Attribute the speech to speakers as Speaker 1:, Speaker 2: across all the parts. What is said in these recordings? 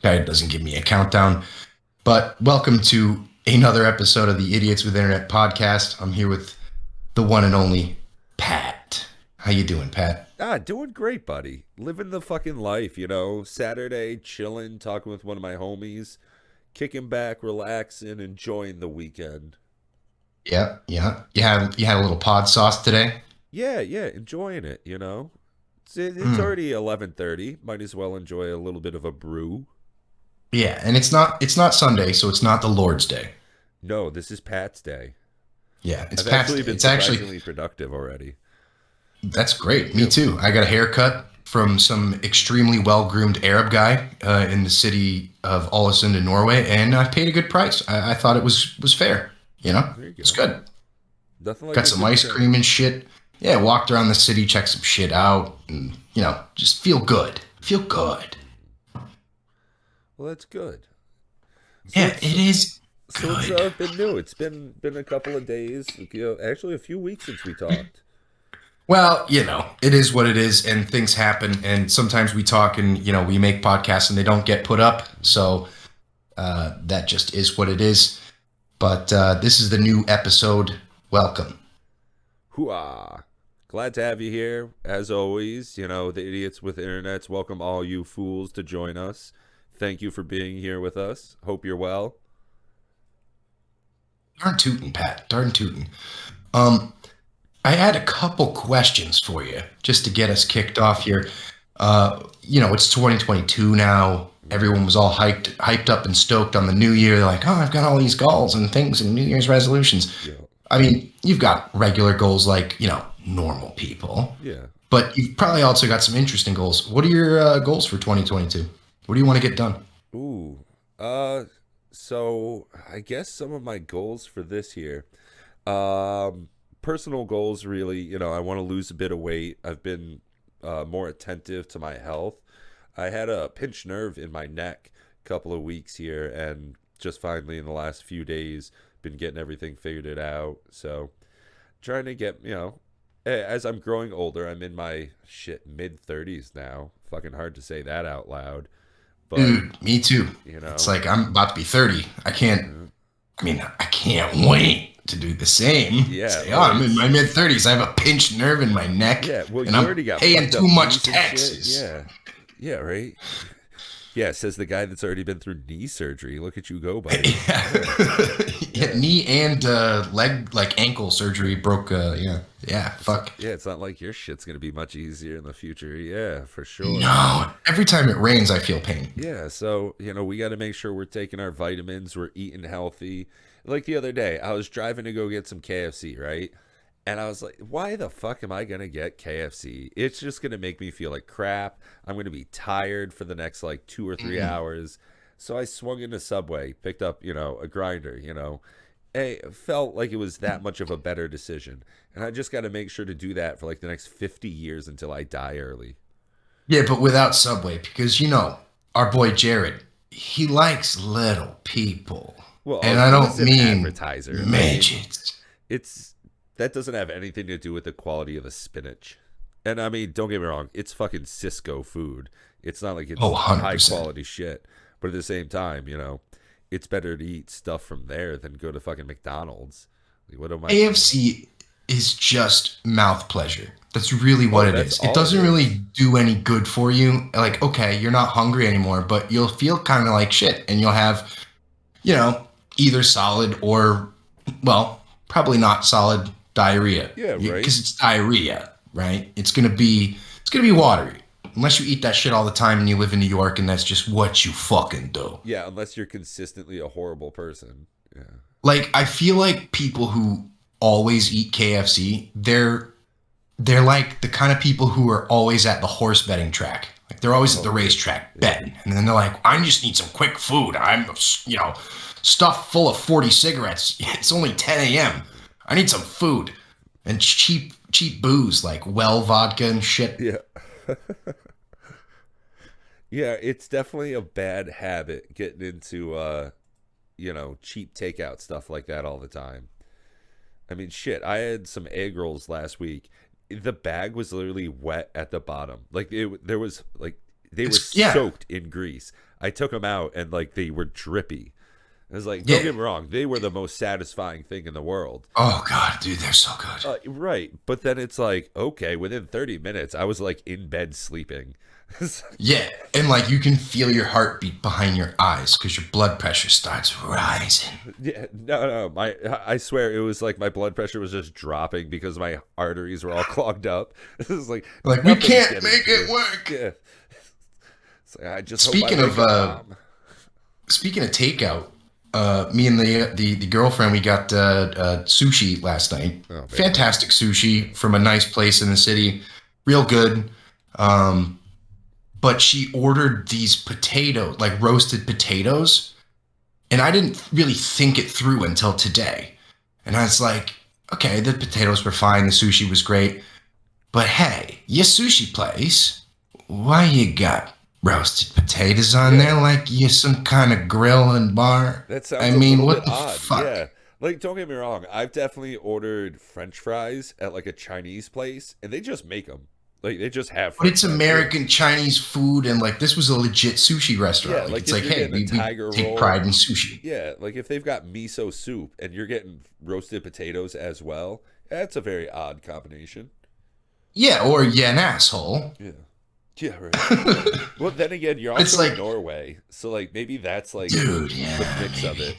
Speaker 1: Guy doesn't give me a countdown. But welcome to another episode of the Idiots with Internet podcast. I'm here with the one and only Pat. How you doing, Pat?
Speaker 2: Doing great, buddy. Living the fucking life, Saturday, chilling, talking with one of my homies, kicking back, relaxing, enjoying the weekend.
Speaker 1: Yeah, yeah. You had a little pod sauce today.
Speaker 2: Yeah, enjoying it. It's
Speaker 1: Mm.
Speaker 2: already 11:30. Might as well enjoy a little bit of a brew.
Speaker 1: Yeah, and it's not Sunday, so it's not the Lord's Day.
Speaker 2: No, this is Pat's day.
Speaker 1: Yeah, it's
Speaker 2: I've
Speaker 1: Pat's
Speaker 2: actually
Speaker 1: Day.
Speaker 2: been
Speaker 1: It's actually
Speaker 2: surprisingly productive already.
Speaker 1: That's great. Me
Speaker 2: Yeah.
Speaker 1: too. I got a haircut from some extremely well groomed Arab guy in the city of Ålesund in Norway, and I paid a good price. I thought it was fair.
Speaker 2: There you
Speaker 1: It's
Speaker 2: go.
Speaker 1: good.
Speaker 2: Nothing like
Speaker 1: Got
Speaker 2: a
Speaker 1: some
Speaker 2: good
Speaker 1: ice
Speaker 2: trim.
Speaker 1: cream and shit. Yeah, walked around the city, checked some shit out, and just feel good. Feel good.
Speaker 2: Well, that's good. So
Speaker 1: Yeah,
Speaker 2: it's
Speaker 1: it is
Speaker 2: so it's
Speaker 1: good.
Speaker 2: been new. It's been a couple of days, actually a few weeks since we talked.
Speaker 1: Well, it is what it is, and things happen, and sometimes we talk and we make podcasts and they don't get put up, so that just is what it is. But this is the new episode. Welcome.
Speaker 2: Hooah! Glad to have you here. As always, the idiots with internets welcome all you fools to join us. Thank you for being here with us. Hope you're well.
Speaker 1: Darn tootin', Pat. Darn tootin'. Um, I had a couple questions for you just to get us kicked off here. It's 2022 now. Everyone was all hyped up and stoked on the new year. They're like, oh, I've got all these goals and things and New Year's resolutions.
Speaker 2: Yeah.
Speaker 1: I mean, you've got regular goals like, normal people,
Speaker 2: Yeah.
Speaker 1: but you've probably also got some interesting goals. What are your goals for 2022? What do you want to get done?
Speaker 2: Ooh. So I guess some of my goals for this year. Personal goals really, I want to lose a bit of weight. I've been more attentive to my health. I had a pinched nerve in my neck a couple of weeks here, and just finally in the last few days been getting everything figured it out. So trying to get, as I'm growing older, I'm in my mid 30s now. Fucking hard to say that out loud, but
Speaker 1: Dude, me too.
Speaker 2: you
Speaker 1: It's
Speaker 2: know,
Speaker 1: like I'm about to be 30.
Speaker 2: uh,
Speaker 1: I can't wait to do the same.
Speaker 2: yeah,
Speaker 1: Say, oh,
Speaker 2: well,
Speaker 1: I'm in my
Speaker 2: it's
Speaker 1: mid 30s. I have a pinched nerve in my neck
Speaker 2: yeah. Well,
Speaker 1: and
Speaker 2: you
Speaker 1: I'm
Speaker 2: already got
Speaker 1: paying
Speaker 2: fucked up
Speaker 1: too much
Speaker 2: knees and shit.
Speaker 1: taxes.
Speaker 2: Yeah, right. Yeah, says the guy that's already been through knee surgery. Look at you go, buddy.
Speaker 1: Yeah. Yeah,
Speaker 2: Yeah.
Speaker 1: knee and leg, like ankle surgery broke. Yeah, fuck.
Speaker 2: Yeah, it's not like your shit's gonna be much easier in the future. Yeah, for sure.
Speaker 1: No, every time it rains, I feel pain.
Speaker 2: Yeah, so we got to make sure we're taking our vitamins, we're eating healthy. Like the other day, I was driving to go get some KFC, right? And I was like, why the fuck am I gonna get KFC? It's just gonna make me feel like crap. I'm gonna be tired for the next like 2 or 3 hours. So I swung into Subway, picked up, a grinder. It felt like it was that much of a better decision. And I just got to make sure to do that for like the next 50 years until I die early.
Speaker 1: Yeah, but without Subway, because our boy Jared, he likes little people,
Speaker 2: Well,
Speaker 1: and I
Speaker 2: he
Speaker 1: don't
Speaker 2: was an
Speaker 1: mean
Speaker 2: advertiser. I mean,
Speaker 1: midgets.
Speaker 2: it's that doesn't have anything to do with the quality of the spinach. And I mean, don't get me wrong, it's fucking Cisco food. It's not like
Speaker 1: Oh,
Speaker 2: it's high
Speaker 1: 100%.
Speaker 2: quality shit. But at the same time, it's better to eat stuff from there than go to fucking McDonald's. Like, what am I?
Speaker 1: AFC is just mouth pleasure. That's really what
Speaker 2: Oh,
Speaker 1: it
Speaker 2: that's
Speaker 1: is. It
Speaker 2: all it
Speaker 1: doesn't
Speaker 2: is.
Speaker 1: really do any good for you. Like, okay, you're not hungry anymore, but you'll feel kind of like shit, and you'll have, you know, either solid or, well, probably not solid diarrhea,
Speaker 2: Yeah, right.
Speaker 1: because it's diarrhea, right? It's gonna be watery. Unless you eat that shit all the time and you live in New York and that's just what you fucking do.
Speaker 2: Yeah, unless you're consistently a horrible person. Yeah.
Speaker 1: Like I feel like people who always eat KFC, they're like the kind of people who are always at the horse betting track. Like they're always at
Speaker 2: Oh,
Speaker 1: the
Speaker 2: yeah.
Speaker 1: racetrack
Speaker 2: Yeah.
Speaker 1: betting, and then they're like, "I just need some quick food. I'm, stuffed full of 40 cigarettes. It's only 10 a.m. I need some food and cheap booze like well vodka and shit."
Speaker 2: Yeah. Yeah, it's definitely a bad habit getting into cheap takeout stuff like that all the time. I mean, shit, I had some egg rolls last week. The bag was literally wet at the bottom. Like there was like they were
Speaker 1: It's yeah,
Speaker 2: soaked in grease. I took them out and like they were drippy. It was like, don't
Speaker 1: Yeah.
Speaker 2: get me wrong, they were the most satisfying thing in the world.
Speaker 1: Oh God, dude, they're so good.
Speaker 2: Right. But then it's like, okay, within 30 minutes, I was like in bed sleeping.
Speaker 1: Yeah, and like you can feel your heartbeat behind your eyes because your blood pressure starts rising.
Speaker 2: Yeah, no, I swear it was like my blood pressure was just dropping because my arteries were all clogged up. It was like
Speaker 1: Like we
Speaker 2: nothing's
Speaker 1: can't
Speaker 2: getting
Speaker 1: make it
Speaker 2: through.
Speaker 1: work.
Speaker 2: Yeah, it's like, I just
Speaker 1: Speaking
Speaker 2: hope I
Speaker 1: of
Speaker 2: make it, Mom.
Speaker 1: speaking of takeout, me and the girlfriend we got sushi last night.
Speaker 2: Oh, man.
Speaker 1: Fantastic sushi from a nice place in the city, real good. Um, but she ordered these potatoes, like roasted potatoes, and I didn't really think it through until today. And I was like, okay, the potatoes were fine, the sushi was great, but hey, your sushi place, why you got roasted potatoes on
Speaker 2: Yeah.
Speaker 1: there like you some kind of grill and bar?
Speaker 2: That
Speaker 1: I
Speaker 2: sounds a
Speaker 1: mean,
Speaker 2: little
Speaker 1: what
Speaker 2: bit
Speaker 1: the
Speaker 2: odd.
Speaker 1: fuck?
Speaker 2: Yeah. Like, don't get me wrong. I've definitely ordered French fries at like a Chinese place, and they just make them. Like, they just have
Speaker 1: But
Speaker 2: French
Speaker 1: it's
Speaker 2: fries there.
Speaker 1: American Chinese food, and like this was a legit sushi restaurant.
Speaker 2: Yeah,
Speaker 1: Like,
Speaker 2: like
Speaker 1: it's
Speaker 2: if
Speaker 1: like,
Speaker 2: you're
Speaker 1: hey,
Speaker 2: getting a
Speaker 1: we
Speaker 2: tiger
Speaker 1: take
Speaker 2: roll.
Speaker 1: pride in sushi.
Speaker 2: Yeah, like if they've got miso soup and you're getting roasted potatoes as well, that's a very odd combination.
Speaker 1: Yeah, or yeah, an asshole.
Speaker 2: Yeah. Yeah, right. Well, then again, you're
Speaker 1: It's
Speaker 2: also in
Speaker 1: like,
Speaker 2: Norway, so like maybe that's like
Speaker 1: dude,
Speaker 2: the
Speaker 1: yeah,
Speaker 2: mix of
Speaker 1: maybe.
Speaker 2: it.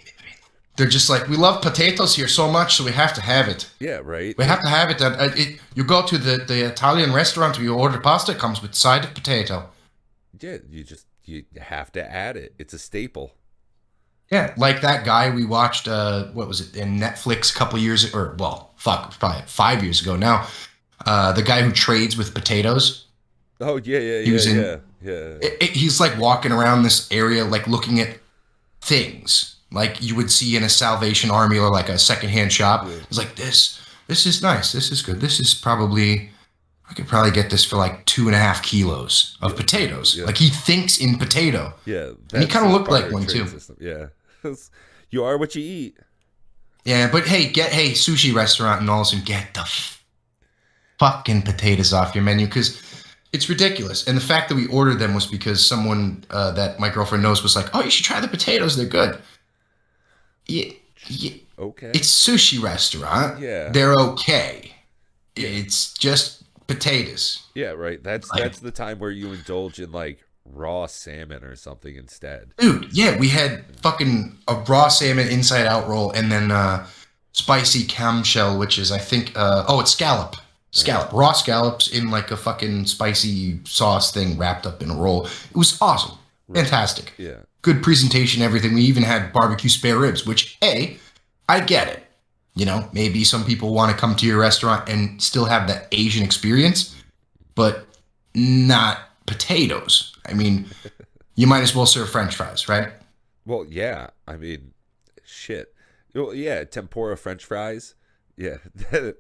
Speaker 1: They're just like, we love potatoes here so much, so we have to have it.
Speaker 2: Yeah, right.
Speaker 1: We have to have it. You go to the Italian restaurant, you order pasta, it comes with side of potato.
Speaker 2: Yeah, you have to add it. It's a staple.
Speaker 1: Yeah, like that guy we watched, what was it, in Netflix a couple years, or well, fuck, probably 5 years ago now. The guy who trades with potatoes.
Speaker 2: Oh yeah, yeah,
Speaker 1: He
Speaker 2: yeah,
Speaker 1: was in.
Speaker 2: yeah, yeah.
Speaker 1: He's like walking around this area, like looking at things like you would see in a Salvation Army or like a secondhand shop.
Speaker 2: Yeah.
Speaker 1: It's like this is nice. This is good. This is probably I could probably get this for like 2.5 kilos of potatoes.
Speaker 2: Yeah.
Speaker 1: Like he thinks in potato.
Speaker 2: Yeah,
Speaker 1: And he
Speaker 2: that's
Speaker 1: kind of
Speaker 2: his
Speaker 1: looked like
Speaker 2: barter
Speaker 1: one
Speaker 2: trade
Speaker 1: too.
Speaker 2: system. Yeah, you are what you eat.
Speaker 1: Yeah, but hey, sushi restaurant and all of a sudden get the fucking potatoes off your menu because it's ridiculous. And the fact that we ordered them was because someone that my girlfriend knows was like, "Oh, you should try the potatoes. They're good." Yeah, yeah,
Speaker 2: Okay.
Speaker 1: it's sushi restaurant.
Speaker 2: Yeah.
Speaker 1: They're okay. It's just potatoes.
Speaker 2: Yeah, right. That's
Speaker 1: Like,
Speaker 2: the time where you indulge in like raw salmon or something instead.
Speaker 1: dude, yeah, we had fucking a raw salmon inside out roll and then spicy clam shell, which is I think it's scallop, raw scallops in like a fucking spicy sauce thing wrapped up in a roll. It was awesome, fantastic,
Speaker 2: Yeah.
Speaker 1: good presentation, everything. We even had barbecue spare ribs, which I get it. You know, maybe some people want to come to your restaurant and still have that Asian experience, but not potatoes. I mean, you might as well serve French fries, right?
Speaker 2: Well, yeah. I mean, shit. Well, yeah, tempura French fries. Yeah.
Speaker 1: And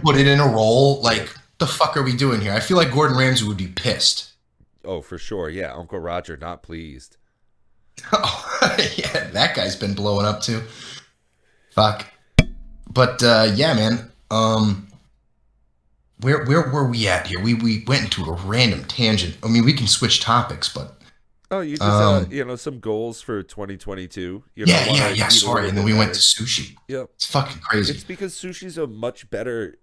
Speaker 1: put it in a roll. Like, the fuck are we doing here? I feel like Gordon Ramsay would be pissed.
Speaker 2: Oh, for sure. Yeah, Uncle Roger not pleased.
Speaker 1: Oh, yeah, that guy's been blowing up too. Fuck. But yeah, man. Where were we at here? We went into a random tangent. I mean, we can switch topics, but
Speaker 2: Oh, you just some goals for 2022.
Speaker 1: yeah. Sorry, and then we went to sushi.
Speaker 2: Yep.
Speaker 1: It's fucking crazy.
Speaker 2: It's because sushi's a much better.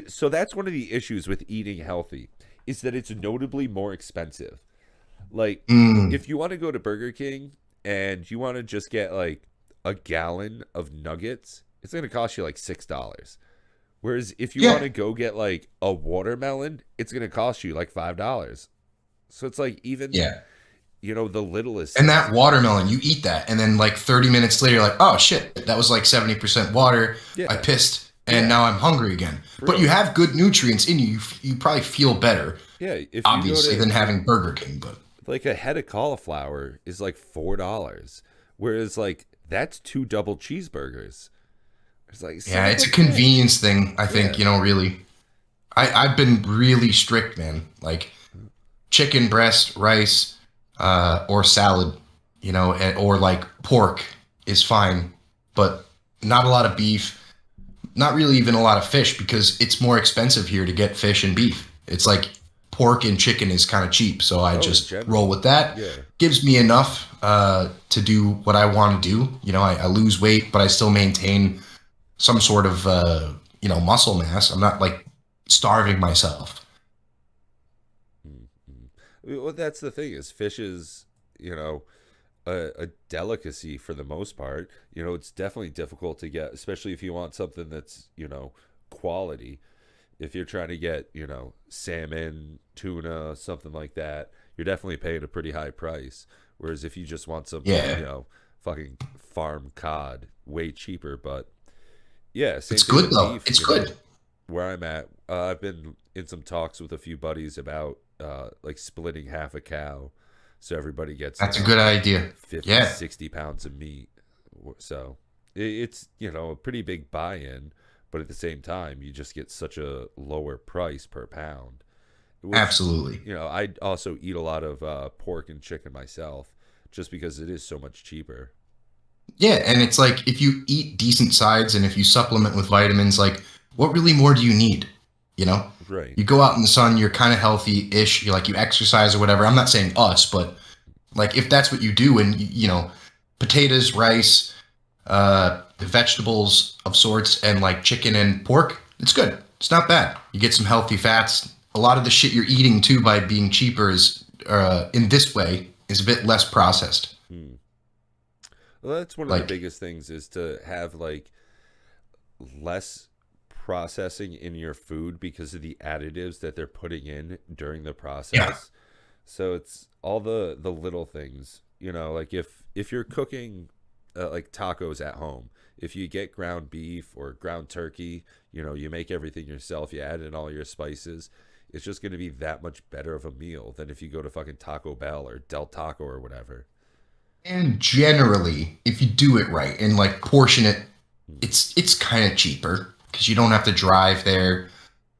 Speaker 2: So that's one of the issues with eating healthy is that it's notably more expensive. Like if you want to go to Burger King and you want to just get like a gallon of nuggets, it's going to cost you like $6. Whereas if you want to go get like a watermelon, it's going to cost you like $5. So it's like even the littlest.
Speaker 1: And that watermelon, you eat that, and then like 30 minutes later, you're like, oh shit, that was like 70% water.
Speaker 2: Yeah.
Speaker 1: I pissed, and now I'm hungry again. But you have good nutrients in you. You probably feel better,
Speaker 2: Yeah, if
Speaker 1: obviously,
Speaker 2: you go
Speaker 1: than
Speaker 2: to,
Speaker 1: having Burger King. But
Speaker 2: like a head of cauliflower is like $4, whereas like that's 2 double cheeseburgers. It's like
Speaker 1: yeah, it's a convenience thing, I think,
Speaker 2: Yeah.
Speaker 1: really. I've been really strict, man. Like chicken breast, rice, or salad, or like pork is fine, but not a lot of beef, not really even a lot of fish because it's more expensive here to get fish and beef. It's like pork and chicken is kind of cheap, so I
Speaker 2: Oh, in
Speaker 1: just roll
Speaker 2: general.
Speaker 1: with that.
Speaker 2: Yeah.
Speaker 1: Gives me enough to do what I want to do. I lose weight, but I still maintain some sort of muscle mass. I'm not like starving myself.
Speaker 2: Mm-hmm. Well, that's the thing is fish is, you know, a delicacy for the most part. It's definitely difficult to get, especially if you want something that's, quality. If you're trying to get, salmon, tuna, something like that, you're definitely paying a pretty high price. Whereas if you just want some,
Speaker 1: Yeah,
Speaker 2: fucking farm cod, way cheaper. But yeah, same
Speaker 1: it's
Speaker 2: thing
Speaker 1: good
Speaker 2: with
Speaker 1: though.
Speaker 2: beef,
Speaker 1: It's good.
Speaker 2: where I'm at. I've been in some talks with a few buddies about like splitting half a cow so everybody gets,
Speaker 1: That's a good idea.
Speaker 2: 50,
Speaker 1: Yeah,
Speaker 2: 60 pounds of meat. So it's, a pretty big buy in, but at the same time, you just get such a lower price per pound, which,
Speaker 1: absolutely.
Speaker 2: I also eat a lot of pork and chicken myself just because it is so much cheaper.
Speaker 1: Yeah, and it's like if you eat decent sides and if you supplement with vitamins, like what really more do you need? You know,
Speaker 2: Right.
Speaker 1: you go out in the sun, you're kind of healthy-ish. You exercise or whatever. I'm not saying us, but like if that's what you do, and potatoes, rice, vegetables of sorts, and like chicken and pork, it's good. It's not bad. You get some healthy fats. A lot of the shit you're eating too by being cheaper is in this way is a bit less processed.
Speaker 2: Hmm. Well, that's one of the
Speaker 1: Like,
Speaker 2: biggest things is to have like less processing in your food because of the additives that they're putting in during the
Speaker 1: yeah,
Speaker 2: process. So it's all the little things, like if you're cooking like tacos at home, if you get ground beef or ground turkey, you make everything yourself, you add in all your spices, it's just going to be that much better of a meal than if you go to fucking Taco Bell or Del Taco or whatever.
Speaker 1: and generally, if you do it right and like portion it,
Speaker 2: Hmm.
Speaker 1: it's kind of cheaper because you don't have to drive there.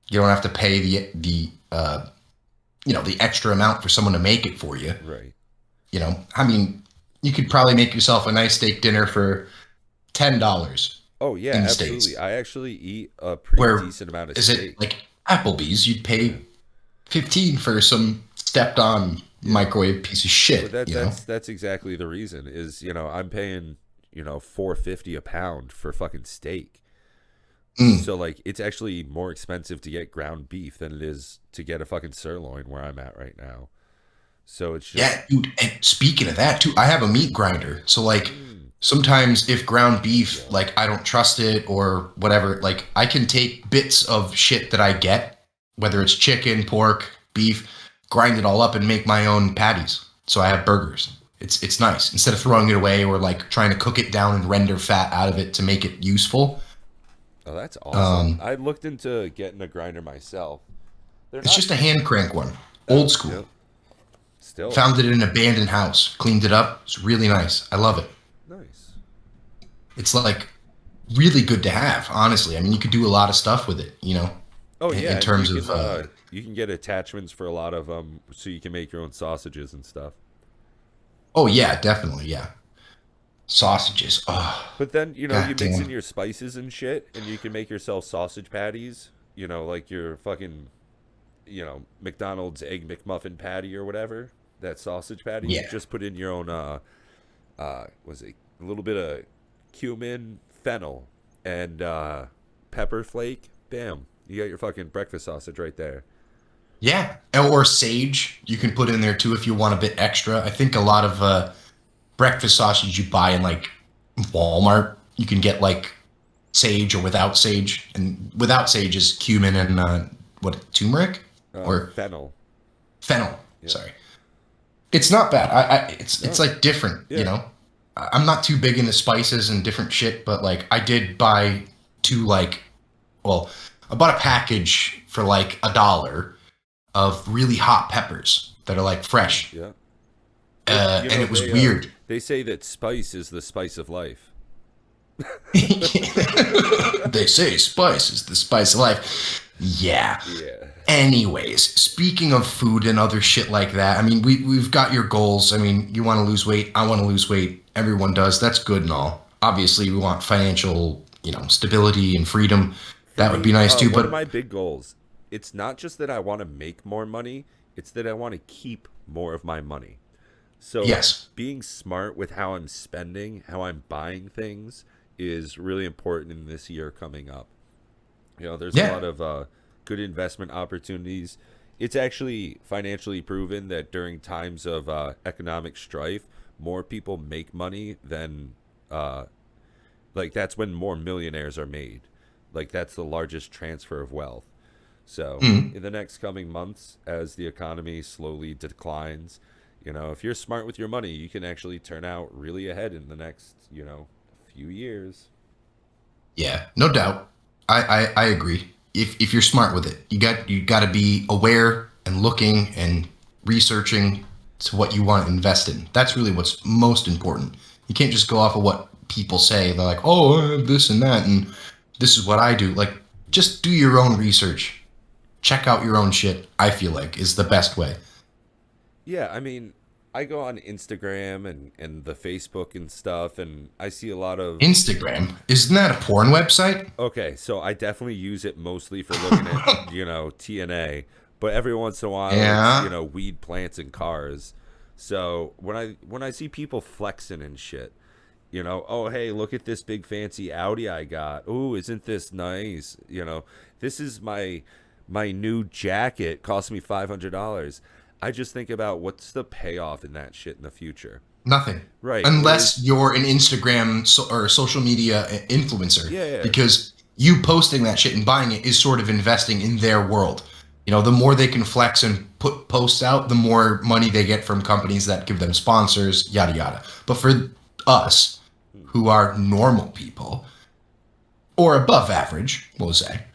Speaker 1: You don't have to pay the extra amount for someone to make it for you.
Speaker 2: Right.
Speaker 1: I mean, you could probably make yourself a nice steak dinner for $10
Speaker 2: Oh yeah,
Speaker 1: in the
Speaker 2: absolutely.
Speaker 1: states.
Speaker 2: I actually eat a pretty
Speaker 1: Where
Speaker 2: decent amount of
Speaker 1: is it
Speaker 2: steak.
Speaker 1: like Applebee's? You'd
Speaker 2: Yeah.
Speaker 1: pay 15 for some stepped on
Speaker 2: Yeah.
Speaker 1: microwave piece of
Speaker 2: But
Speaker 1: shit.
Speaker 2: that's exactly the reason is, I'm paying, 450 a pound for fucking steak.
Speaker 1: Mm.
Speaker 2: So like it's actually more expensive to get ground beef than it is to get a fucking sirloin where I'm at right now. So it's just
Speaker 1: Yeah, dude. And speaking of that too, I have a meat grinder. So like
Speaker 2: mm,
Speaker 1: sometimes if ground beef,
Speaker 2: yeah.
Speaker 1: like I don't trust it or whatever, like I can take bits of shit that I get, whether it's chicken, pork, beef, grind it all up and make my own patties. So I have burgers. It's nice. Instead of throwing it away or like trying to cook it down and render fat out of it to make it useful.
Speaker 2: Oh, that's awesome.
Speaker 1: Um,
Speaker 2: I looked into getting a grinder myself. They're
Speaker 1: it's
Speaker 2: not
Speaker 1: just a hand crank one.
Speaker 2: oh,
Speaker 1: Old school.
Speaker 2: yep. Still
Speaker 1: Found it in an abandoned house. Cleaned it up. It's really nice. I love it.
Speaker 2: nice.
Speaker 1: It's like really good to have, honestly. I mean, you could do a lot of stuff with it,
Speaker 2: Oh
Speaker 1: in
Speaker 2: yeah, and
Speaker 1: terms of,
Speaker 2: you can get attachments for a lot of so you can make your own sausages and stuff.
Speaker 1: oh, yeah, definitely. Yeah. Sausages. Oh,
Speaker 2: But then,
Speaker 1: god
Speaker 2: you mix in
Speaker 1: damn.
Speaker 2: your spices and shit, and you can make yourself sausage patties. Like your fucking, McDonald's egg McMuffin patty or whatever. That sausage patty. You
Speaker 1: Yeah.
Speaker 2: just put in your own, was it a little bit of cumin, fennel, and pepper flake. Bam, you got your fucking breakfast sausage right there.
Speaker 1: Yeah. Or sage. You can put in there too if you want a bit extra. I think a lot of breakfast sausage you buy in like Walmart, you can get like sage or without sage. And without sage is cumin and turmeric or
Speaker 2: Fennel.
Speaker 1: fennel.
Speaker 2: Yeah.
Speaker 1: Sorry. It's not bad. It's
Speaker 2: No.
Speaker 1: like different,
Speaker 2: Yeah.
Speaker 1: I'm not too big into spices and different shit, but like I did buy two like well, I bought a package for like $1 of really hot peppers that are like fresh.
Speaker 2: Yeah. Well,
Speaker 1: And it was weird.
Speaker 2: they say that spice is the spice of life.
Speaker 1: They say spice is the spice of life. Yeah.
Speaker 2: Yeah.
Speaker 1: Anyways, speaking of food and other shit like that, I mean, we've got your goals. I mean, you want to lose weight. I want to lose weight. Everyone does. That's good and all. Obviously, we want financial, stability and freedom.
Speaker 2: For
Speaker 1: That would be
Speaker 2: me,
Speaker 1: nice too.
Speaker 2: one of
Speaker 1: But
Speaker 2: my big goals. it's not just that I want to make more money, it's that I want to keep more of my money. So
Speaker 1: Yes.
Speaker 2: being smart with how I'm spending, how I'm buying things is really important in this year coming up. There's a
Speaker 1: Yeah.
Speaker 2: lot of good investment opportunities. It's actually financially proven that during times of economic strife, more people make money than uh, like that's when more millionaires are made. Like that's the largest transfer of wealth. So
Speaker 1: Mm.
Speaker 2: in the next coming months, as the economy slowly declines, if you're smart with your money, you can actually turn out really ahead in the next, few years.
Speaker 1: Yeah, no doubt. I agree. If you're smart with it, you got to be aware and looking and researching to what you want to invest in. That's really what's most important. You can't just go off of what people say. They're like, oh, I have this and that, and this is what I do. Like, just do your own research. Check out your own shit. I feel like is the best way.
Speaker 2: Yeah, I mean, I go on Instagram and the Facebook and stuff, and I see a lot of.
Speaker 1: Instagram, isn't that a porn website?
Speaker 2: Okay, so I definitely use it mostly for looking at, TNA, but every once in a while it's,
Speaker 1: Yeah.
Speaker 2: weed plants and cars. So when I see people flexing and shit, oh hey, look at this big fancy Audi I got. Ooh, isn't this nice? This is my new jacket, cost me $500. I just think about what's the payoff in that shit in the future.
Speaker 1: Nothing.
Speaker 2: Right.
Speaker 1: Unless
Speaker 2: Whereas,
Speaker 1: you're an Instagram or social media influencer,
Speaker 2: yeah, yeah.
Speaker 1: because you posting that shit and buying it is sort of investing in their world. The more they can flex and put posts out, the more money they get from companies that give them sponsors, yada yada. But for us, who are normal people or above average, we'll say,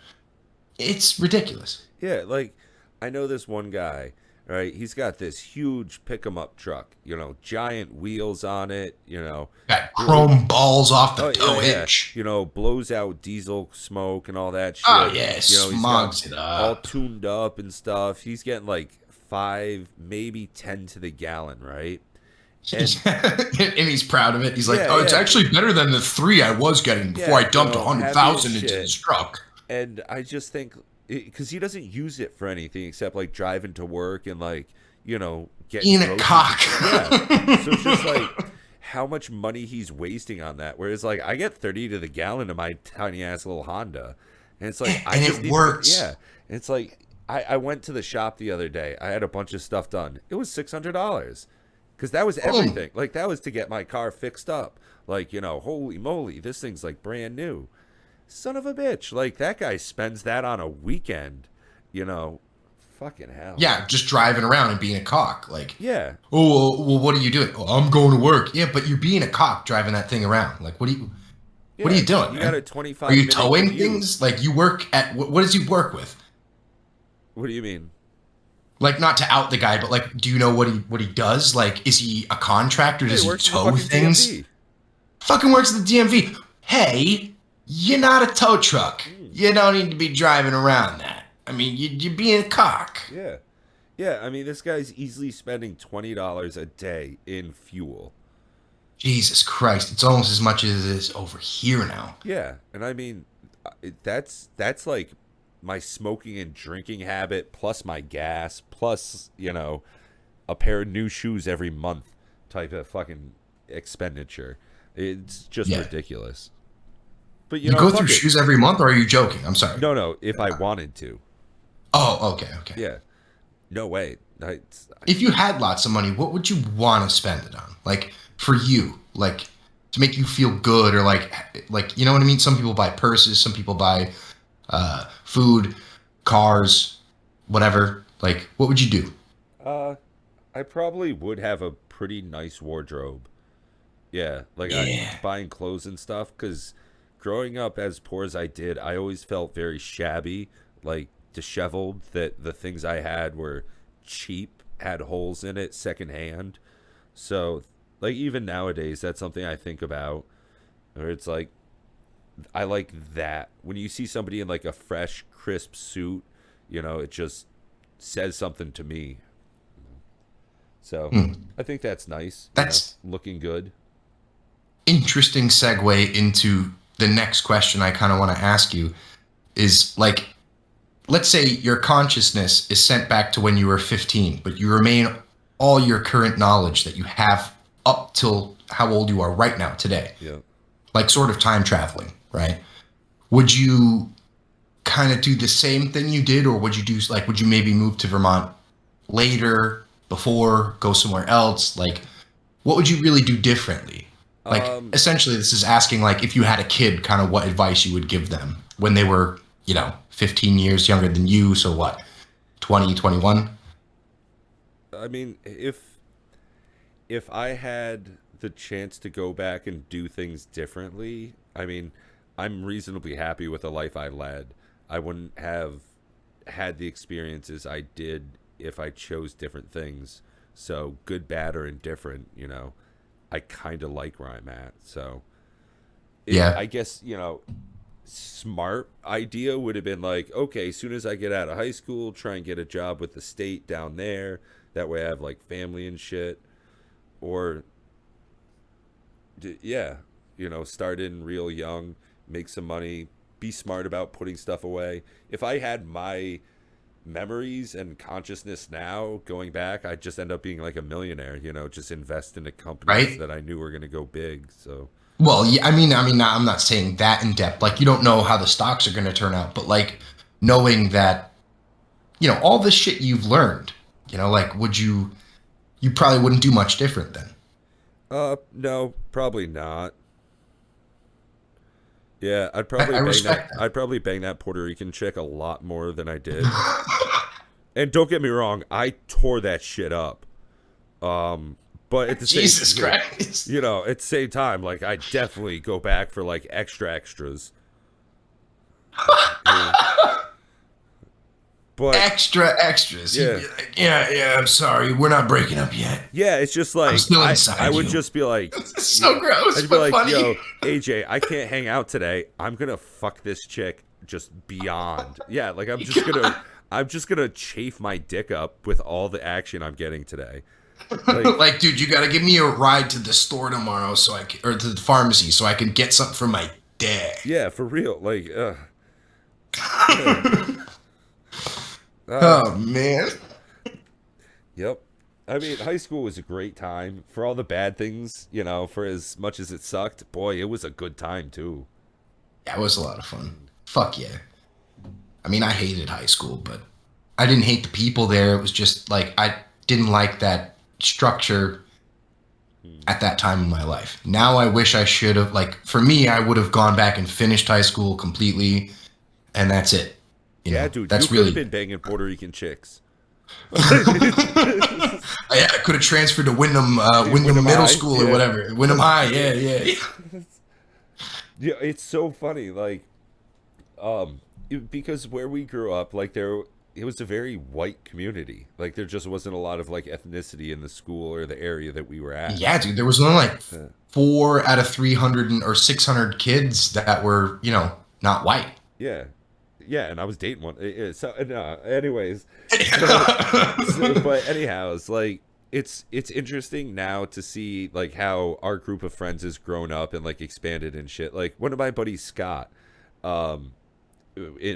Speaker 1: it's ridiculous.
Speaker 2: Yeah, like I know this one guy, right? He's got this huge pick 'em up truck, giant wheels on it,
Speaker 1: Got
Speaker 2: it-
Speaker 1: chrome balls off the
Speaker 2: oh yeah,
Speaker 1: tow
Speaker 2: yeah,
Speaker 1: hitch.
Speaker 2: Blows out diesel smoke and all that
Speaker 1: Oh
Speaker 2: shit.
Speaker 1: yeah,
Speaker 2: He's got
Speaker 1: smogs it
Speaker 2: all
Speaker 1: up.
Speaker 2: tuned up and stuff. He's getting like 5, maybe 10 to the gallon, right? And
Speaker 1: And he's proud of it. He's like,
Speaker 2: yeah,
Speaker 1: "Oh, it's
Speaker 2: yeah,
Speaker 1: actually better than the 3 I was getting before I
Speaker 2: yeah,
Speaker 1: dumped a hundred
Speaker 2: happy as
Speaker 1: thousand into this
Speaker 2: shit.
Speaker 1: truck."
Speaker 2: And I just think because he doesn't use it for anything except like driving to work and like getting
Speaker 1: Being a
Speaker 2: groceries.
Speaker 1: cock.
Speaker 2: Yeah, so it's just like how much money he's wasting on that. Whereas like I get 30 to the gallon in my tiny ass little Honda, and it's like I
Speaker 1: And
Speaker 2: just
Speaker 1: it
Speaker 2: need
Speaker 1: works.
Speaker 2: yeah. And it's like I went to the shop the other day. I had a bunch of stuff done. It was $600 because that was
Speaker 1: Boom.
Speaker 2: everything. Like that was to get my car fixed up. Like holy moly, this thing's like brand new. Son of a bitch. Like that guy spends that on a weekend, you know. Fucking hell.
Speaker 1: Yeah, just driving around and being a cock. Like,
Speaker 2: Yeah.
Speaker 1: oh, well, what are you doing? Oh, I'm going to work. Yeah, but you're being a cock driving that thing around. Like, what are
Speaker 2: Yeah.
Speaker 1: you doing,
Speaker 2: You got
Speaker 1: man?
Speaker 2: a
Speaker 1: Are you
Speaker 2: 25-minute
Speaker 1: towing
Speaker 2: commute.
Speaker 1: things? Like, you work at what does he work with?
Speaker 2: What do you mean?
Speaker 1: Like, not to out the guy, but like, do you know what he does? Like, is he a contractor?
Speaker 2: Yeah, he
Speaker 1: Does he
Speaker 2: works at the
Speaker 1: tow
Speaker 2: fucking
Speaker 1: things?
Speaker 2: DMV.
Speaker 1: Fucking works at the DMV. Hey, you're not a tow truck. You don't need to be driving around that. I mean, you're being a cock.
Speaker 2: Yeah. Yeah, I mean, this guy's easily spending $20 a day in fuel.
Speaker 1: Jesus Christ, it's almost as much as it is over here now.
Speaker 2: Yeah, and I mean, that's like my smoking and drinking habit plus my gas plus a pair of new shoes every month type of fucking expenditure. It's just
Speaker 1: Yeah.
Speaker 2: ridiculous. But
Speaker 1: You go through
Speaker 2: fuck it.
Speaker 1: shoes every month, or are you joking? I'm sorry.
Speaker 2: No. If I wanted to,
Speaker 1: Oh, okay.
Speaker 2: yeah. No way.
Speaker 1: If you had lots of money, what would you want to spend it on? Like for you, like to make you feel good, or like you know what I mean? Some people buy purses, some people buy food, cars, whatever. Like, what would you do?
Speaker 2: uh, I probably would have a pretty nice wardrobe. Yeah, like
Speaker 1: Yeah.
Speaker 2: buying clothes and stuff. Because growing up as poor as I did, I always felt very shabby, like disheveled. That the things I had were cheap, had holes in it, secondhand. So, like even nowadays, that's something I think about. Or it's like I like that when you see somebody in like a fresh, crisp suit, it just says something to me. So
Speaker 1: Hmm.
Speaker 2: I think that's nice.
Speaker 1: That's
Speaker 2: looking good.
Speaker 1: interesting segue into the next question I kind of want to ask you is like let's say your consciousness is sent back to when you were 15, but you remain all your current knowledge that you have up till how old you are right now today,
Speaker 2: Yeah.
Speaker 1: like sort of time traveling, right? Would you kind of do the same thing you did, or would you do like, would you maybe move to Vermont later, before, go somewhere else? Like, what would you really do differently? Like,
Speaker 2: Um,
Speaker 1: essentially, this is asking, like, if you had a kid, kind of what advice you would give them when they were, 15 years younger than you. So what, 20, 21?
Speaker 2: I mean, if I had the chance to go back and do things differently, I mean, I'm reasonably happy with the life I led. I wouldn't have had the experiences I did if I chose different things. So, good, bad, or indifferent, I kind of like where I'm at. So,
Speaker 1: Yeah,
Speaker 2: I guess, smart idea would have been like, okay, as soon as I get out of high school, try and get a job with the state down there. That way I have like family and shit. Or yeah, start in real young, make some money, be smart about putting stuff away. If I had my memories and consciousness now going back, I'd just end up being like a millionaire, just invest into companies
Speaker 1: right.
Speaker 2: that I knew were going to go big. So,
Speaker 1: Well, yeah, I mean, I'm not saying that in depth. Like, you don't know how the stocks are going to turn out, but like knowing that, all the shit you've learned, like, you probably wouldn't do much different then.
Speaker 2: no, probably not. Yeah,
Speaker 1: I respect
Speaker 2: I'd probably bang that Puerto Rican chick a lot more than I did. And don't get me wrong, I tore that shit up. But at
Speaker 1: that.
Speaker 2: the same,
Speaker 1: Jesus Christ.
Speaker 2: at the same time, like I definitely go back for like extra extras. Yeah. But
Speaker 1: Extra extras. He'd
Speaker 2: yeah,
Speaker 1: be like, yeah, yeah, I'm sorry. We're not breaking up yet.
Speaker 2: yeah, it's just
Speaker 1: I'm
Speaker 2: like
Speaker 1: still
Speaker 2: I
Speaker 1: inside
Speaker 2: would
Speaker 1: you.
Speaker 2: just be like,
Speaker 1: It's so gross,
Speaker 2: I'd be
Speaker 1: but
Speaker 2: like,
Speaker 1: funny.
Speaker 2: yo, AJ, I can't hang out today. I'm gonna fuck this chick just beyond. Yeah, like I'm just gonna chafe my dick up with all the action I'm getting today. Like,
Speaker 1: Like, dude, you got to give me a ride to the store tomorrow or to the pharmacy so I can get something for my dad.
Speaker 2: yeah, for real. Like, yeah. Uh,
Speaker 1: Oh, man.
Speaker 2: yep. I mean, high school was a great time for all the bad things. For as much as it sucked, boy, it was a good time too.
Speaker 1: That was a lot of fun. Fuck yeah. I mean, I hated high school, but I didn't hate the people there. It was just like, I didn't like that structure
Speaker 2: Hmm.
Speaker 1: at that time in my life. Now I wish I should have, like, for me, I would have gone back and finished high school completely, and that's it.
Speaker 2: Yeah, dude, you
Speaker 1: That's
Speaker 2: could have
Speaker 1: really.
Speaker 2: been banging Puerto Rican chicks.
Speaker 1: I could have transferred to Wyndham
Speaker 2: Wyndham
Speaker 1: Middle
Speaker 2: High,
Speaker 1: School or
Speaker 2: yeah.
Speaker 1: whatever. Wyndham High, yeah, yeah.
Speaker 2: Yeah, it's so funny. Like, because where we grew up, like it was a very white community. Like there just wasn't a lot of like ethnicity in the school or the area that we were at.
Speaker 1: Yeah, dude. There was only like
Speaker 2: Uh,
Speaker 1: 4 out of 300 or 600 kids that were, not white.
Speaker 2: yeah, yeah, and I was dating one. So, no, anyways, but anyhow, it's like it's interesting now to see like how our group of friends has grown up and like expanded and shit. Like one of my buddies, Scott, um,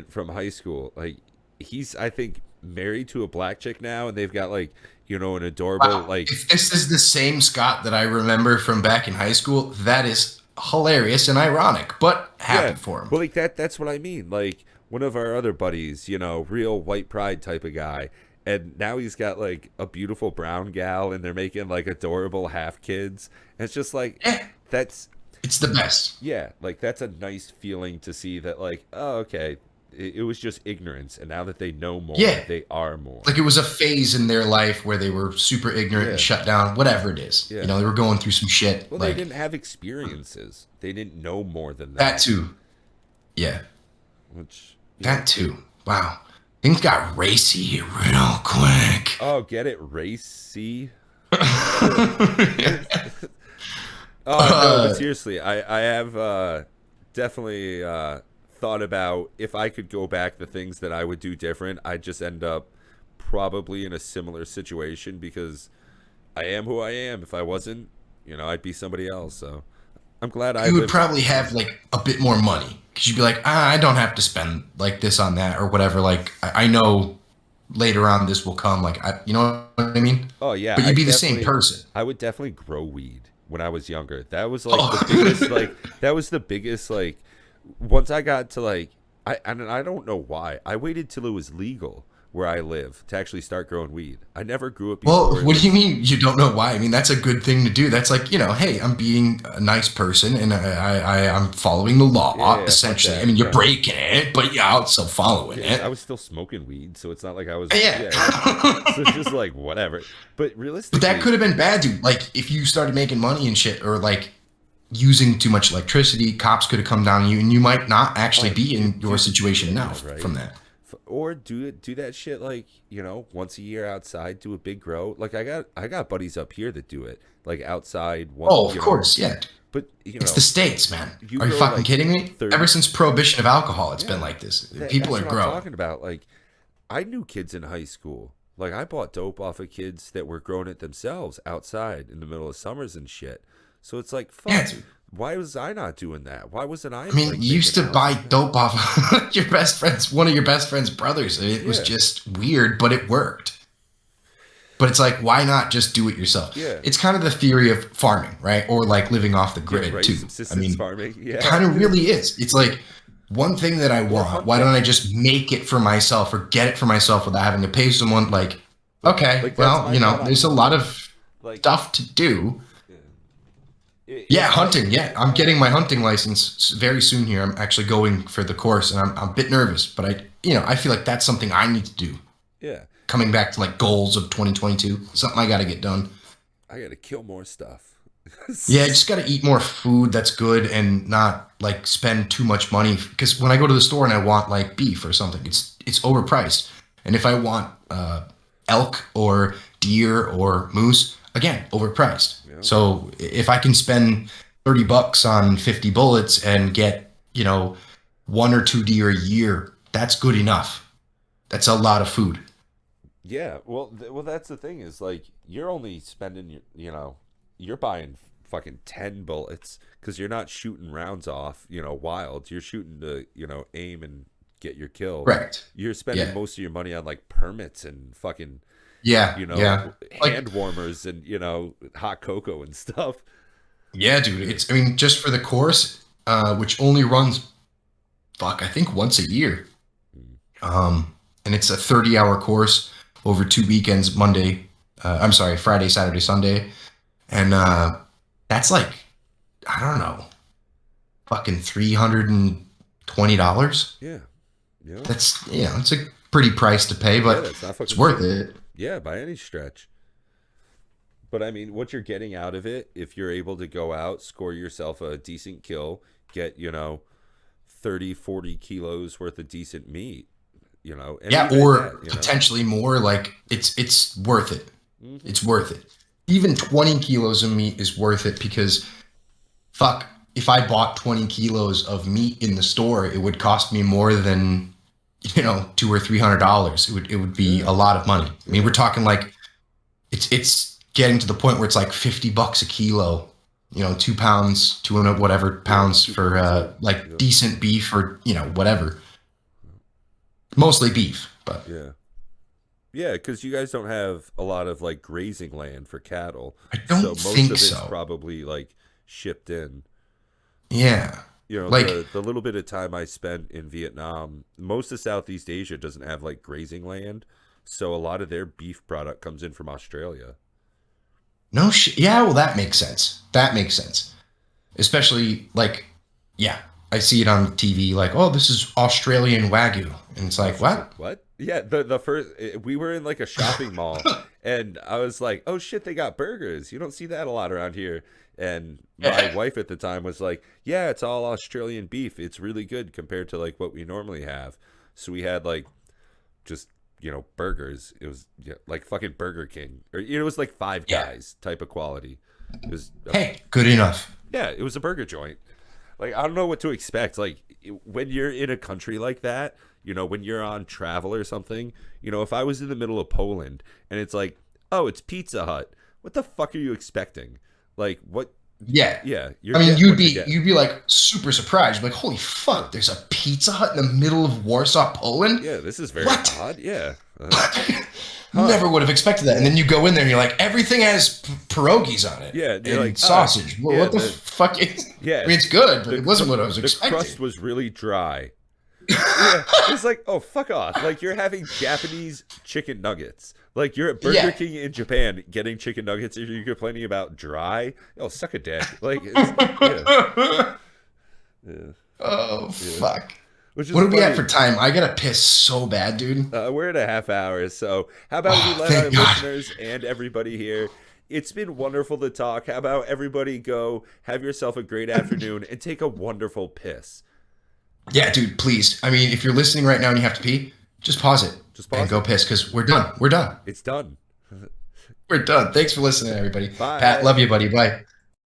Speaker 2: from high school, like he's I think married to a black chick now, and they've got like an adorable
Speaker 1: Wow.
Speaker 2: like
Speaker 1: If this is the same Scott that I remember from back in high school, that is hilarious and ironic, but
Speaker 2: yeah,
Speaker 1: happy for him.
Speaker 2: but like that's what I mean. Like one of our other buddies, real white pride type of guy. And now he's got like a beautiful brown gal and they're making like adorable half kids. And it's just like
Speaker 1: Yeah,
Speaker 2: that's
Speaker 1: it's the best.
Speaker 2: yeah, like that's a nice feeling to see that like, oh okay, it was just ignorance and now that they know more,
Speaker 1: Yeah.
Speaker 2: they are more.
Speaker 1: Like, it was a phase in their life where they were super ignorant
Speaker 2: Yeah.
Speaker 1: and shut down, whatever it is.
Speaker 2: Yeah.
Speaker 1: They were going through some shit.
Speaker 2: Well, they
Speaker 1: Like,
Speaker 2: didn't have experiences. They didn't know more than
Speaker 1: that
Speaker 2: that.
Speaker 1: too. Yeah.
Speaker 2: Which
Speaker 1: That too. Wow. Things got racy here real quick.
Speaker 2: oh, get it, racy.
Speaker 1: Yeah.
Speaker 2: Oh no, but seriously, I have definitely thought about if I could go back, the things that I would do different. I'd just end up probably in a similar situation because I am who I am. If I wasn't, I'd be somebody else. So I'm glad I
Speaker 1: you would
Speaker 2: lived.
Speaker 1: probably have like a bit more money because you'd be like, I don't have to spend like this on that or whatever. Like I know later on this will come. Like you know what I mean?
Speaker 2: Oh yeah,
Speaker 1: But you'd be the same person.
Speaker 2: I would definitely grow weed when I was younger. That was like the biggest
Speaker 1: Oh,
Speaker 2: like that was the biggest like once I got to like I don't know why. I waited till it was legal where I live to actually start growing weed. I never grew it
Speaker 1: well,
Speaker 2: before it
Speaker 1: what do you
Speaker 2: was.
Speaker 1: mean you don't know why? I mean, that's a good thing to do. That's like, hey, I'm being a nice person and I'm following the law,
Speaker 2: Yeah, fuck
Speaker 1: essentially. I
Speaker 2: that.
Speaker 1: mean, you're
Speaker 2: No.
Speaker 1: breaking it, but you're also following
Speaker 2: Yeah, I
Speaker 1: it.
Speaker 2: was still smoking weed, so it's not like I was
Speaker 1: Yeah.
Speaker 2: yeah, so it's just like whatever. But
Speaker 1: But that
Speaker 2: realistically,
Speaker 1: could have been bad, dude. Like, if you started making money and shit, or like using too much electricity, cops could have come down on you, and you might not actually
Speaker 2: oh,
Speaker 1: be in your
Speaker 2: do the
Speaker 1: situation now
Speaker 2: yeah,
Speaker 1: from
Speaker 2: right.
Speaker 1: that.
Speaker 2: Or do that shit like once a year outside, do a big grow. Like I got buddies up here that do it like outside one.
Speaker 1: Oh, of course, yeah.
Speaker 2: But
Speaker 1: It's the States, man.
Speaker 2: you
Speaker 1: Are you
Speaker 2: grow
Speaker 1: fucking
Speaker 2: like
Speaker 1: kidding me? Ever
Speaker 2: 30.
Speaker 1: since prohibition of alcohol, it's been
Speaker 2: Yeah,
Speaker 1: like this. People
Speaker 2: that's
Speaker 1: are
Speaker 2: what I'm
Speaker 1: growing.
Speaker 2: talking about. Like I knew kids in high school. Like I bought dope off of kids that were growing it themselves outside in the middle of summers and shit. So it's like
Speaker 1: Yeah,
Speaker 2: fuck.
Speaker 1: dude.
Speaker 2: Why was I not doing that? Why wasn't I
Speaker 1: I mean,
Speaker 2: like
Speaker 1: you used
Speaker 2: making
Speaker 1: to
Speaker 2: ounce
Speaker 1: buy
Speaker 2: like that?
Speaker 1: dope off your best friend's, one of your best friend's brothers. It was
Speaker 2: Yeah,
Speaker 1: just weird, but it worked. But it's like, why not just do it yourself?
Speaker 2: yeah,
Speaker 1: It's kind of the theory of farming, right? Or like living off the
Speaker 2: yeah.
Speaker 1: grid
Speaker 2: Right.
Speaker 1: too. I
Speaker 2: Subsistence
Speaker 1: mean,
Speaker 2: farming.
Speaker 1: it
Speaker 2: Yeah.
Speaker 1: kind of really is. It's like one thing that I
Speaker 2: Or
Speaker 1: want.
Speaker 2: hunt
Speaker 1: Why don't I
Speaker 2: farming.
Speaker 1: just make it for myself or get it for myself without having to pay someone? Like,
Speaker 2: Like
Speaker 1: okay,
Speaker 2: like that's
Speaker 1: well,
Speaker 2: my thought on
Speaker 1: there's a lot
Speaker 2: hunting.
Speaker 1: of
Speaker 2: Like
Speaker 1: stuff to do. Yeah,
Speaker 2: if I
Speaker 1: hunting. Yeah, I'm getting my hunting license very soon here. I'm actually going for the course, and I'm a bit nervous, but I feel like that's something I need to do.
Speaker 2: yeah,
Speaker 1: Coming back to like goals of 2022, something I got to get done.
Speaker 2: I gotta kill more stuff.
Speaker 1: Yeah, I just got to eat more food that's good and not like spend too much money. Because when I go to the store and I want like beef or something, it's overpriced. And if I want elk or deer or moose, again, overpriced.
Speaker 2: Yeah,
Speaker 1: So if I can spend $30 on 50 bullets and get one or two deer a year, that's good enough. That's a lot of food.
Speaker 2: yeah. Well, well, that's the thing is like you're only spending you're buying fucking 10 bullets because you're not shooting rounds off wild. You're shooting to aim and get your kill.
Speaker 1: Correct.
Speaker 2: You're spending
Speaker 1: Yeah.
Speaker 2: most of your money on like permits and fucking
Speaker 1: Yeah. Yeah. Like
Speaker 2: hand warmers and hot cocoa and stuff.
Speaker 1: yeah, dude. I mean, just for the course, which only runs, fuck, I think once a year.
Speaker 2: Mm.
Speaker 1: And it's a 30-hour course over 2 weekends, I'm sorry, Friday, Saturday, Sunday. And that's like, I don't know, fucking $320.
Speaker 2: Yeah, yeah,
Speaker 1: That's, it's a pretty price to pay,
Speaker 2: yeah.
Speaker 1: but
Speaker 2: That's not
Speaker 1: it's
Speaker 2: fucking
Speaker 1: worth
Speaker 2: cheap.
Speaker 1: it.
Speaker 2: Yeah, by any stretch. But I mean, what you're getting out of it, if you're able to go out, score yourself a decent kill, get 30, 40 kilos worth of decent meat, and
Speaker 1: Yeah,
Speaker 2: even at
Speaker 1: or
Speaker 2: that.
Speaker 1: potentially more, like it's worth it.
Speaker 2: Hmm.
Speaker 1: It's worth it. Even 20 kilos of meat is worth it because fuck, if I bought 20 kilos of meat in the store, it would cost me more than, $200 or $300. It would be
Speaker 2: Yeah,
Speaker 1: a lot of money. I mean,
Speaker 2: yeah,
Speaker 1: we're talking like it's getting to the point where it's like $50 a kilo, 2 pounds, 200 whatever
Speaker 2: yeah.
Speaker 1: pounds
Speaker 2: Two
Speaker 1: for
Speaker 2: pounds of
Speaker 1: like
Speaker 2: yeah,
Speaker 1: decent beef or, whatever. Mostly beef, but
Speaker 2: yeah, yeah. Because you guys don't have a lot of like grazing land for cattle,
Speaker 1: I
Speaker 2: so
Speaker 1: don't
Speaker 2: most
Speaker 1: think
Speaker 2: of it's
Speaker 1: so.
Speaker 2: probably like shipped in.
Speaker 1: Yeah. Like,
Speaker 2: The little bit of time I spent in Vietnam, most of Southeast Asia doesn't have like grazing land, so a lot of their beef product comes in from Australia.
Speaker 1: no shit. Yeah, well, that makes sense. That makes sense. Especially like, yeah, I see it on TV like, oh, this is Australian Wagyu. And it's
Speaker 2: I
Speaker 1: like,
Speaker 2: was just like,
Speaker 1: what?
Speaker 2: "What?" Yeah, the first we were in like a shopping mall, and I was like, "Oh shit, they got burgers. You don't see that a lot around here." And my
Speaker 1: Yeah.
Speaker 2: wife at the time was like, "Yeah, it's all Australian beef. It's really good compared to like what we normally have." So we had like just burgers. It was like fucking Burger King, or it was like Five
Speaker 1: Yeah.
Speaker 2: Guys type of quality. It was
Speaker 1: Hey, good enough.
Speaker 2: yeah, it was a burger joint. Like I don't know what to expect. Like when you're in a country like that, when you're on travel or something, if I was in the middle of Poland and it's like, oh, it's Pizza Hut. What the fuck are you expecting? Like what?
Speaker 1: Yeah.
Speaker 2: Yeah, you're
Speaker 1: I mean,
Speaker 2: getting what you're getting.
Speaker 1: you'd be like super surprised. You'd be like, holy fuck, there's a Pizza Hut in the middle of Warsaw, Poland?
Speaker 2: Yeah, this is very
Speaker 1: What?
Speaker 2: odd. Yeah. Huh.
Speaker 1: Never would have expected that. And then you go in there and you're like, everything has pierogies on it
Speaker 2: Yeah, and you're like,
Speaker 1: and sausage. Well,
Speaker 2: yeah,
Speaker 1: what the fuck is?
Speaker 2: yeah.
Speaker 1: I mean, it's good, but
Speaker 2: The
Speaker 1: it wasn't what I was
Speaker 2: the crust
Speaker 1: expecting.
Speaker 2: was really dry. Yeah, it's like, oh, fuck off. Like, you're having Japanese chicken nuggets. Like, you're at Burger
Speaker 1: Yeah.
Speaker 2: King in Japan getting chicken nuggets and you're complaining about dry. Oh, suck a dick. Like, it's, yeah.
Speaker 1: Oh, fuck.
Speaker 2: Which is
Speaker 1: What are we
Speaker 2: funny.
Speaker 1: at for time? I gotta piss so bad, dude.
Speaker 2: We're at a half hour, so how about we let
Speaker 1: Thank
Speaker 2: our
Speaker 1: God.
Speaker 2: listeners and everybody here? It's been wonderful to talk. How about everybody go have yourself a great afternoon and take a wonderful piss?
Speaker 1: Yeah, dude, please. I mean, if you're listening right now and you have to pee, just pause it.
Speaker 2: Just pause
Speaker 1: and go
Speaker 2: it.
Speaker 1: piss because we're done. We're done.
Speaker 2: It's done.
Speaker 1: We're done. Thanks for listening, everybody.
Speaker 2: Bye.
Speaker 1: Pat, love you, buddy. Bye.